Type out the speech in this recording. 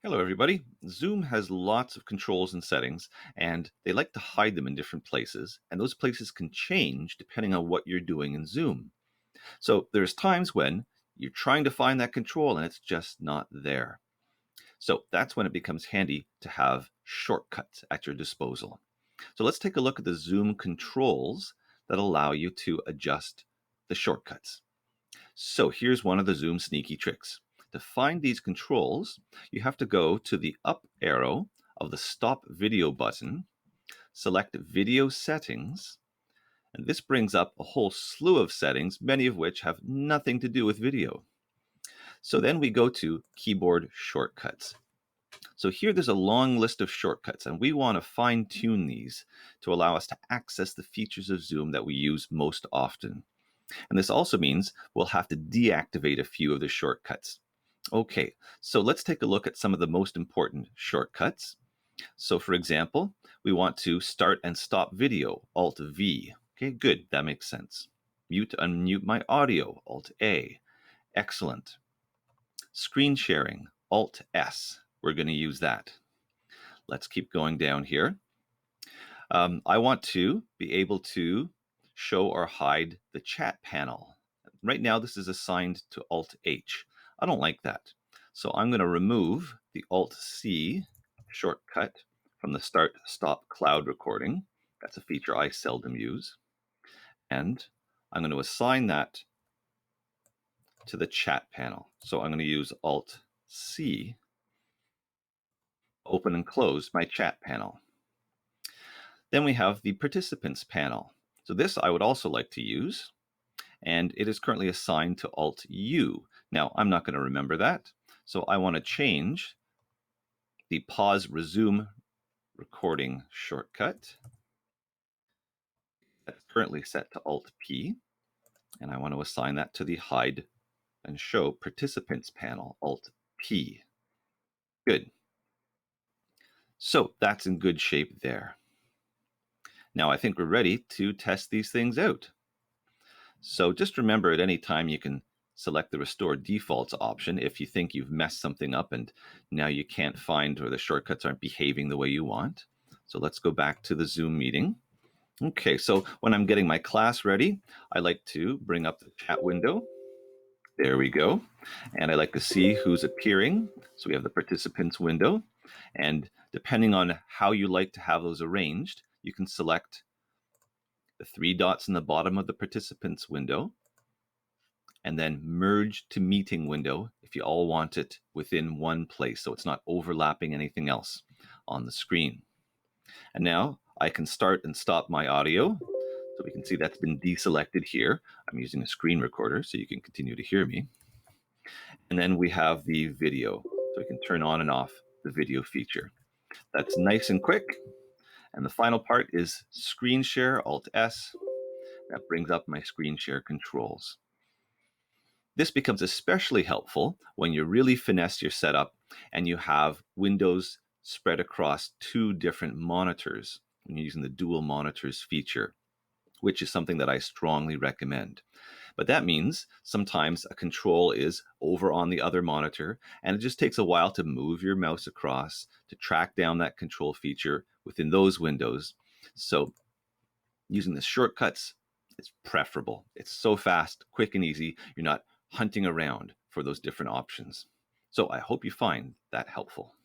Hello, everybody. Zoom has lots of controls and settings, and they like to hide them in different places. And those places can change depending on what you're doing in Zoom. So there's times when you're trying to find that control and it's just not there. So that's when it becomes handy to have shortcuts at your disposal. So let's take a look at the Zoom controls that allow you to adjust the shortcuts. So here's one of the Zoom sneaky tricks. To find these controls, you have to go to the up arrow of the Stop Video button, select Video Settings, and this brings up a whole slew of settings, many of which have nothing to do with video. So then we go to Keyboard Shortcuts. So here there's a long list of shortcuts, and we want to fine-tune these to allow us to access the features of Zoom that we use most often. And this also means we'll have to deactivate a few of the shortcuts. Okay, so let's take a look at some of the most important shortcuts. So for example, we want to start and stop video, Alt-V. Okay, good, that makes sense. Mute, unmute my audio, Alt-A. Excellent. Screen sharing, Alt-S. We're going to use that. Let's keep going down here. I want to be able to show or hide the chat panel. Right now, this is assigned to Alt-H. I don't like that. So I'm going to remove the Alt-C shortcut from the Start Stop Cloud recording. That's a feature I seldom use. And I'm going to assign that to the chat panel. So I'm going to use Alt-C, open and close my chat panel. Then we have the Participants panel. So this I would also like to use, and it is currently assigned to Alt-U. Now, I'm not going to remember that, so I want to change the Pause Resume recording shortcut. That's currently set to Alt-P, and I want to assign that to the Hide and Show Participants panel, Alt-P. Good. So that's in good shape there. Now I think we're ready to test these things out. So just remember at any time you can select the Restore Defaults option if you think you've messed something up and now you can't find or the shortcuts aren't behaving the way you want. So let's go back to the Zoom meeting. Okay, so when I'm getting my class ready, I like to bring up the chat window. There we go. And I like to see who's appearing. So we have the participants window. And depending on how you like to have those arranged, you can select the three dots in the bottom of the participants window and then merge to meeting window if you all want it within one place so it's not overlapping anything else on the screen. And now I can start and stop my audio. So we can see that's been deselected here. I'm using a screen recorder so you can continue to hear me. And then we have the video. So we can turn on and off the video feature. That's nice and quick. And the final part is screen share, Alt-S. That brings up my screen share controls. This becomes especially helpful when you really finesse your setup and you have windows spread across two different monitors when you're using the dual monitors feature, which is something that I strongly recommend. But that means sometimes a control is over on the other monitor, and it just takes a while to move your mouse across to track down that control feature within those windows. So using the shortcuts is preferable. It's so fast, quick, and easy. You're not hunting around for those different options. So I hope you find that helpful.